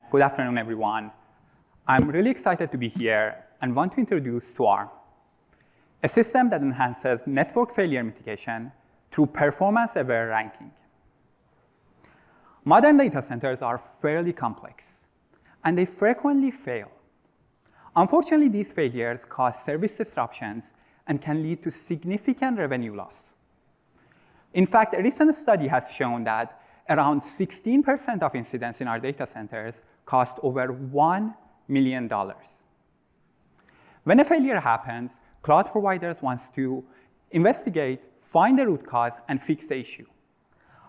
Good afternoon, everyone. I'm really excited to be here and want to introduce Swarm, a system that enhances network failure mitigation through performance-aware ranking. Modern data centers are fairly complex, and they frequently fail. Unfortunately, these failures cause service disruptions and can lead to significant revenue loss. In fact, a recent study has shown that around 16% of incidents in our data centers cost over $1 million. When a failure happens, cloud providers want to investigate, find the root cause, and fix the issue.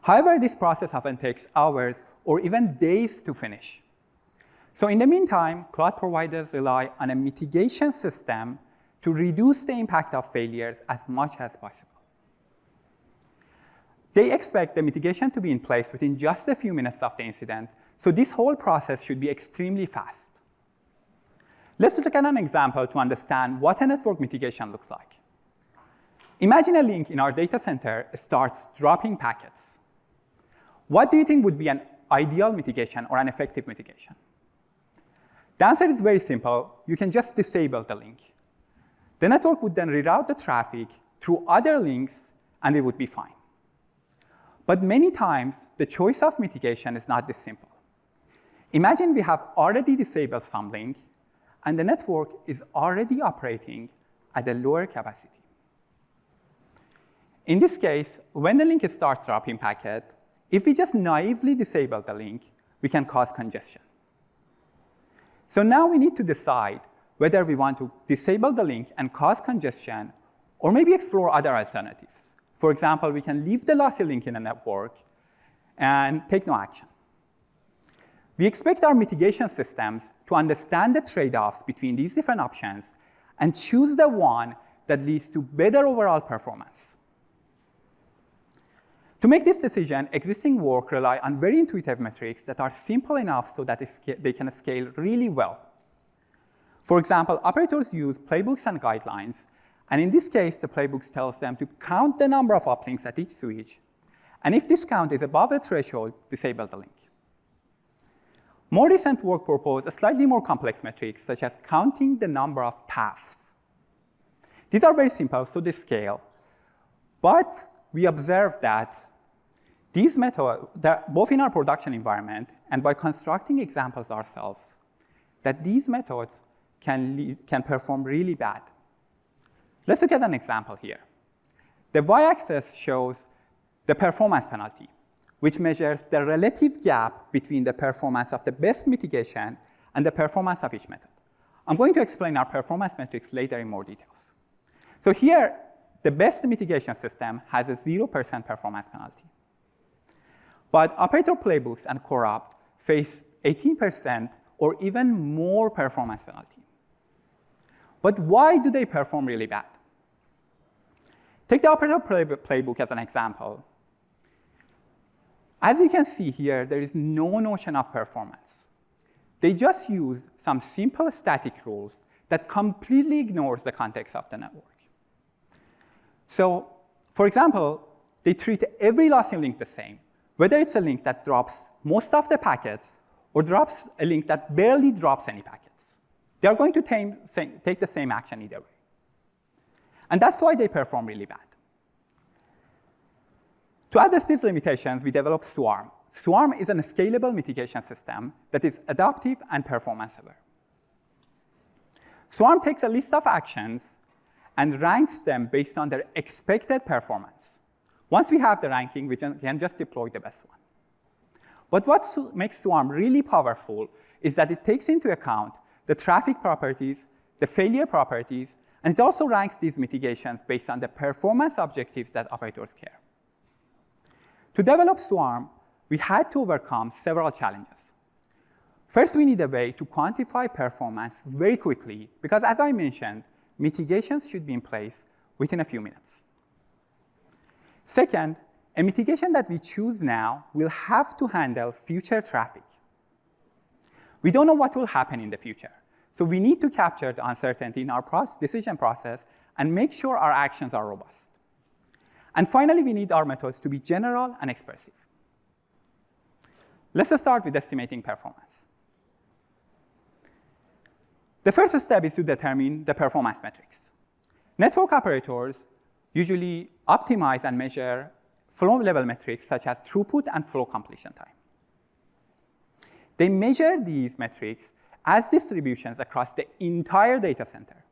However, this process often takes hours or even days to finish. So in the meantime, cloud providers rely on a mitigation system to reduce the impact of failures as much as possible. They expect the mitigation to be in place within just a few minutes of the incident, so this whole process should be extremely fast. Let's look at an example to understand what a network mitigation looks like. Imagine a link in our data center starts dropping packets. What do you think would be an ideal mitigation or an effective mitigation? The answer is very simple. You can just disable the link. The network would then reroute the traffic through other links, and it would be fine. But many times, the choice of mitigation is not this simple. Imagine we have already disabled some link, and the network is already operating at a lower capacity. In this case, when the link starts dropping packet, if we just naively disable the link, we can cause congestion. So now we need to decide whether we want to disable the link and cause congestion, or maybe explore other alternatives. For example, we can leave the lossy link in a network and take no action. We expect our mitigation systems to understand the trade-offs between these different options and choose the one that leads to better overall performance. To make this decision, existing work rely on very intuitive metrics that are simple enough so that they can scale really well. For example, operators use playbooks and guidelines, and in this case, the playbooks tells them to count the number of uplinks at each switch, and if this count is above a threshold, disable the link. More recent work proposed slightly more complex metrics, such as counting the number of paths. These are very simple, so they scale, but we observed that these methods, both in our production environment and by constructing examples ourselves, that these methods can perform really bad. Let's look at an example here. The y-axis shows the performance penalty, which measures the relative gap between the performance of the best mitigation and the performance of each method. I'm going to explain our performance metrics later in more details. So here, the best mitigation system has a 0% performance penalty. But operator playbooks and corrupt face 18% or even more performance penalty. But why do they perform really bad? Take the operator playbook as an example. As you can see here, there is no notion of performance. They just use some simple static rules that completely ignores the context of the network. So, for example, they treat every lossy link the same, whether it's a link that drops most of the packets or drops a link that barely drops any packets. They are going to take the same action either way. And that's why they perform really bad. To address these limitations, we developed Swarm. Swarm is a scalable mitigation system that is adaptive and performance-aware. Swarm takes a list of actions and ranks them based on their expected performance. Once we have the ranking, we can just deploy the best one. But what makes Swarm really powerful is that it takes into account the traffic properties, the failure properties, and it also ranks these mitigations based on the performance objectives that operators care. To develop Swarm, we had to overcome several challenges. First, we need a way to quantify performance very quickly, because as I mentioned, mitigations should be in place within a few minutes. Second, a mitigation that we choose now will have to handle future traffic. We don't know what will happen in the future, so we need to capture the uncertainty in our decision process and make sure our actions are robust. And finally, we need our methods to be general and expressive. Let's start with estimating performance. The first step is to determine the performance metrics. Network operators usually optimize and measure flow-level metrics such as throughput and flow completion time. They measure these metrics as distributions across the entire data center,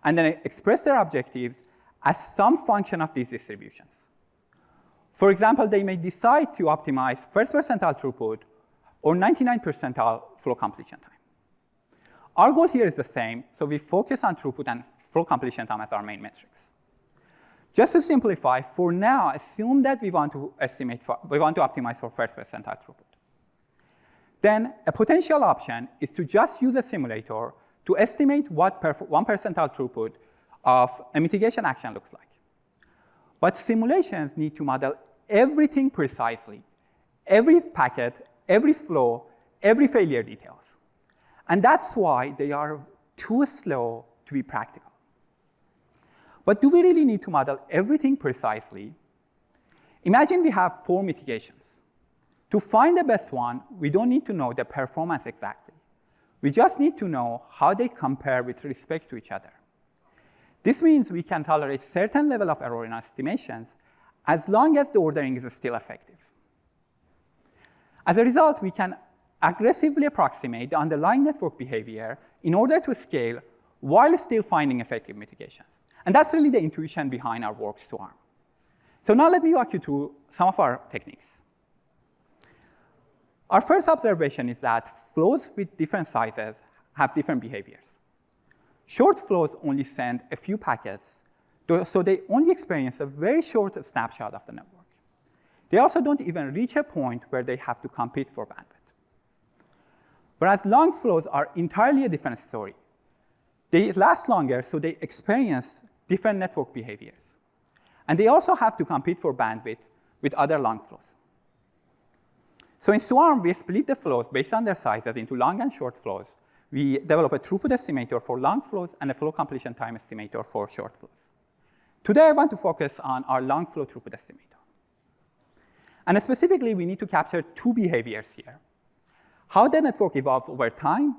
and then express their objectives as some function of these distributions. For example, they may decide to optimize first percentile throughput or 99th percentile flow completion time. Our goal here is the same, so we focus on throughput and flow completion time as our main metrics. Just to simplify, for now, assume that we want to optimize for first percentile throughput. Then a potential option is to just use a simulator to estimate what 1 percentile throughput of a mitigation action looks like. But simulations need to model everything precisely, every packet, every flow, every failure details. And that's why they are too slow to be practical. But do we really need to model everything precisely? Imagine we have 4 mitigations. To find the best one, we don't need to know the performance exactly. We just need to know how they compare with respect to each other. This means we can tolerate a certain level of error in our estimations as long as the ordering is still effective. As a result, we can aggressively approximate the underlying network behavior in order to scale while still finding effective mitigations. And that's really the intuition behind our work to ARM. So now let me walk you through some of our techniques. Our first observation is that flows with different sizes have different behaviors. Short flows only send a few packets, so they only experience a very short snapshot of the network. They also don't even reach a point where they have to compete for bandwidth. Whereas long flows are entirely a different story. They last longer, so they experience different network behaviors. And they also have to compete for bandwidth with other long flows. So in Swarm, we split the flows based on their sizes into long and short flows. We develop a throughput estimator for long flows and a flow completion time estimator for short flows. Today, I want to focus on our long flow throughput estimator. And specifically, we need to capture 2 behaviors here: how the network evolves over time,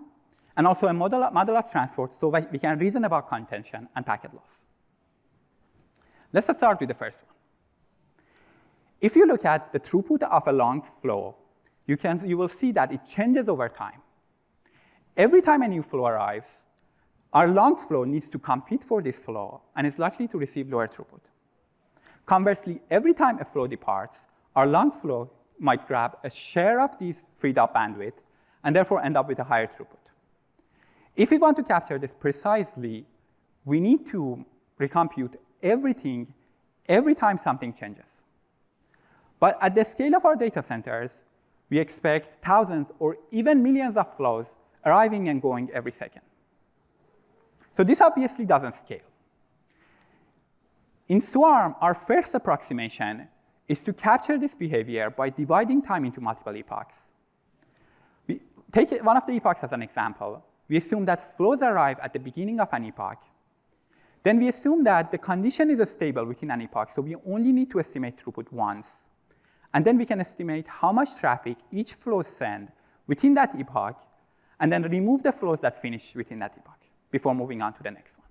and also a model of transport so that we can reason about contention and packet loss. Let's start with the first one. If you look at the throughput of a long flow, you will see that it changes over time. Every time a new flow arrives, our long flow needs to compete for this flow and is likely to receive lower throughput. Conversely, every time a flow departs, our long flow might grab a share of this freed up bandwidth and therefore end up with a higher throughput. If we want to capture this precisely, we need to recompute everything every time something changes. But at the scale of our data centers, we expect thousands or even millions of flows arriving and going every second. So this obviously doesn't scale. In Swarm, our first approximation is to capture this behavior by dividing time into multiple epochs. We take one of the epochs as an example. We assume that flows arrive at the beginning of an epoch. Then we assume that the condition is stable within an epoch, so we only need to estimate throughput once. And then we can estimate how much traffic each flow sends within that epoch, and then remove the flows that finish within that epoch before moving on to the next one.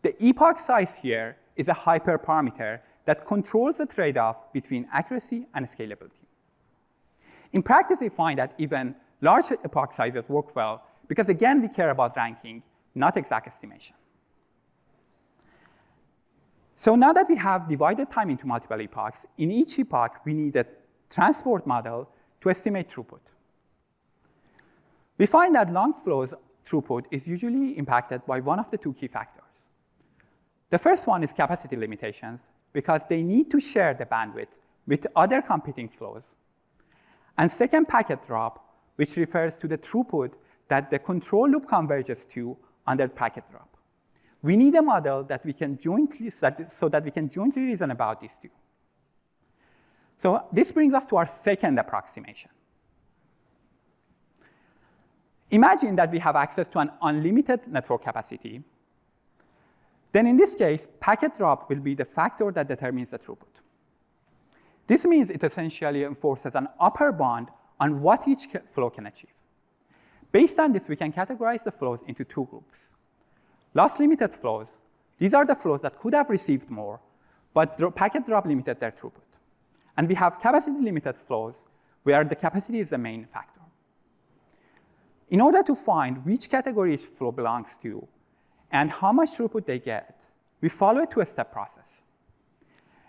The epoch size here is a hyperparameter that controls the trade-off between accuracy and scalability. In practice, we find that even large epoch sizes work well because, again, we care about ranking, not exact estimation. So now that we have divided time into multiple epochs, in each epoch, we need a transport model to estimate throughput. We find that long flows throughput is usually impacted by one of the 2 key factors. The first one is capacity limitations, because they need to share the bandwidth with other competing flows. And second, packet drop, which refers to the throughput that the control loop converges to under packet drop. We need a model that we can jointly, so that we can jointly reason about these 2. So this brings us to our second approximation. Imagine that we have access to an unlimited network capacity. Then in this case, packet drop will be the factor that determines the throughput. This means it essentially enforces an upper bound on what each flow can achieve. Based on this, we can categorize the flows into two groups. Loss-limited flows, these are the flows that could have received more, but the packet drop limited their throughput. And we have capacity-limited flows, where the capacity is the main factor. In order to find which category each flow belongs to and how much throughput they get, we follow a two-step process.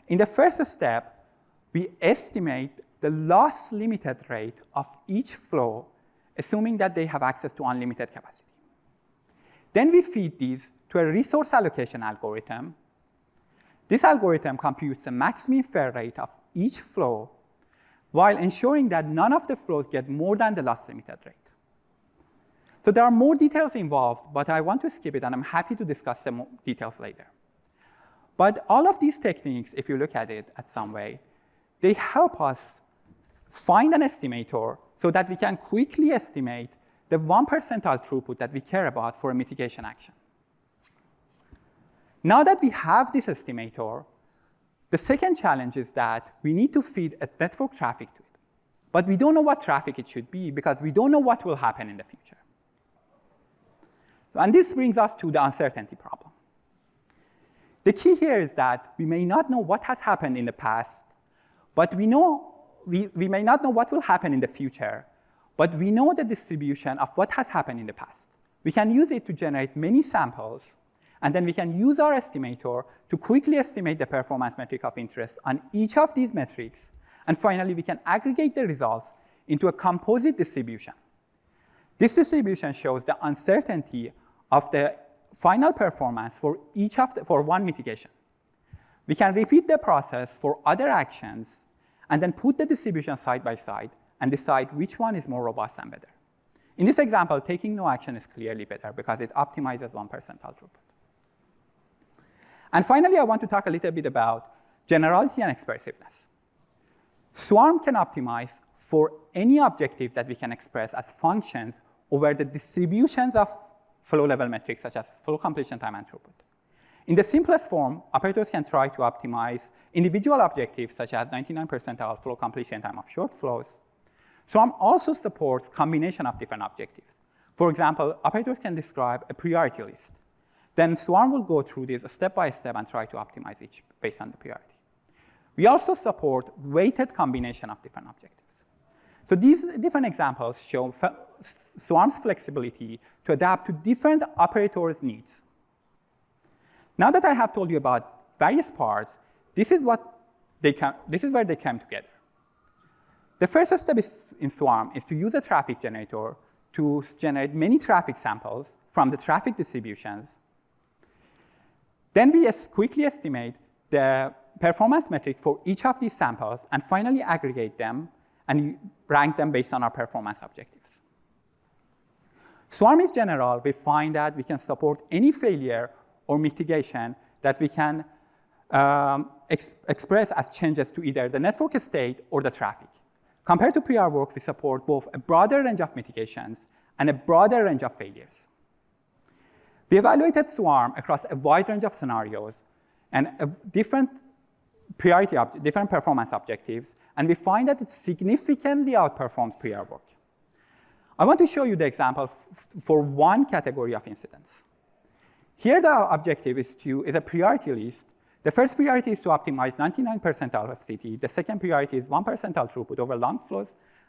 In the first step, we estimate the loss-limited rate of each flow, assuming that they have access to unlimited capacity. Then we feed these to a resource allocation algorithm. This algorithm computes the max mean fair rate of each flow while ensuring that none of the flows get more than the loss-limited rate. So there are more details involved, but I want to skip it, and I'm happy to discuss the details later. But all of these techniques, if you look at it at some way, they help us find an estimator so that we can quickly estimate the 1 percentile throughput that we care about for a mitigation action. Now that we have this estimator, the second challenge is that we need to feed a network traffic to it. But we don't know what traffic it should be because we don't know what will happen in the future. And this brings us to the uncertainty problem. The key here is that we may not know what has happened in the past, but we may not know what will happen in the future, but we know the distribution of what has happened in the past. We can use it to generate many samples, and then we can use our estimator to quickly estimate the performance metric of interest on each of these metrics, and finally, we can aggregate the results into a composite distribution. This distribution shows the uncertainty of the final performance for one mitigation. We can repeat the process for other actions and then put the distribution side by side and decide which one is more robust and better. In this example, taking no action is clearly better because it optimizes 1 percentile throughput. And finally, I want to talk a little bit about generality and expressiveness. Swarm can optimize for any objective that we can express as functions over the distributions of flow level metrics such as flow completion time and throughput. In the simplest form, operators can try to optimize individual objectives such as 99 percentile flow completion time of short flows. Swarm also supports combination of different objectives. For example, operators can describe a priority list. Then Swarm will go through this step by step and try to optimize each based on the priority. We also support weighted combination of different objectives. So these different examples show Swarm's flexibility to adapt to different operators' needs. Now that I have told you about various parts, this is where they come together. The first step in Swarm is to use a traffic generator to generate many traffic samples from the traffic distributions. Then we quickly estimate the performance metric for each of these samples and finally aggregate them and rank them based on our performance objectives. Swarm is general. We find that we can support any failure or mitigation that we can express as changes to either the network state or the traffic. Compared to prior work, we support both a broader range of mitigations and a broader range of failures. We evaluated Swarm across a wide range of scenarios and different performance objectives, and we find that it significantly outperforms prior work. I want to show you the example for one category of incidents. Here, the objective is a priority list. The first priority is to optimize 99 percentile of FCT. The second priority is 1 percentile throughput over long flows.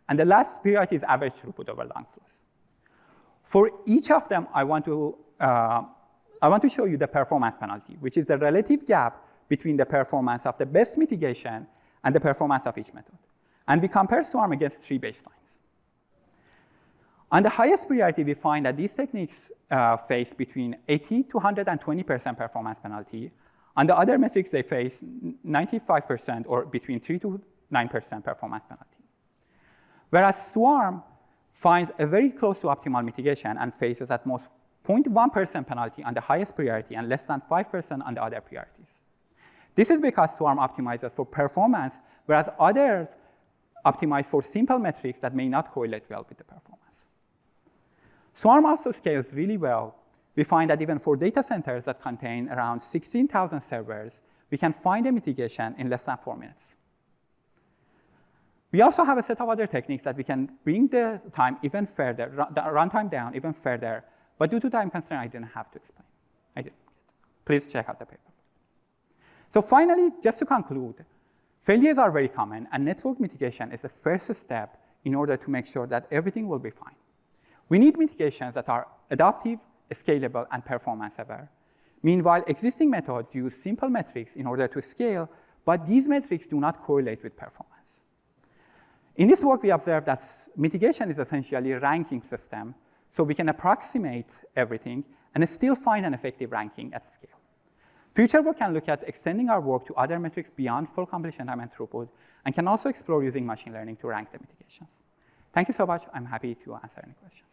And the last priority is average throughput over long flows. For each of them, I want to show you the performance penalty, which is the relative gap between the performance of the best mitigation and the performance of each method. And we compare Swarm against 3 baselines. On the highest priority, we find that these techniques face between 80 to 120% performance penalty. On the other metrics, they face 95% or between 3 to 9% performance penalty. Whereas Swarm finds a very close to optimal mitigation and faces at most 0.1% penalty on the highest priority and less than 5% on the other priorities. This is because Swarm optimizes for performance, whereas others optimize for simple metrics that may not correlate well with the performance. Swarm also scales really well. We find that even for data centers that contain around 16,000 servers, we can find a mitigation in less than 4 minutes. We also have a set of other techniques that we can bring the time even further, the runtime down even further, but due to time constraint, I didn't have to explain. I didn't. Please check out the paper. So finally, just to conclude, failures are very common, and network mitigation is the first step in order to make sure that everything will be fine. We need mitigations that are adaptive, scalable, and performance-aware. Meanwhile, existing methods use simple metrics in order to scale, but these metrics do not correlate with performance. In this work, we observed that mitigation is essentially a ranking system, so we can approximate everything and still find an effective ranking at scale. Future work can look at extending our work to other metrics beyond full completion time and throughput, and can also explore using machine learning to rank the mitigations. Thank you so much. I'm happy to answer any questions.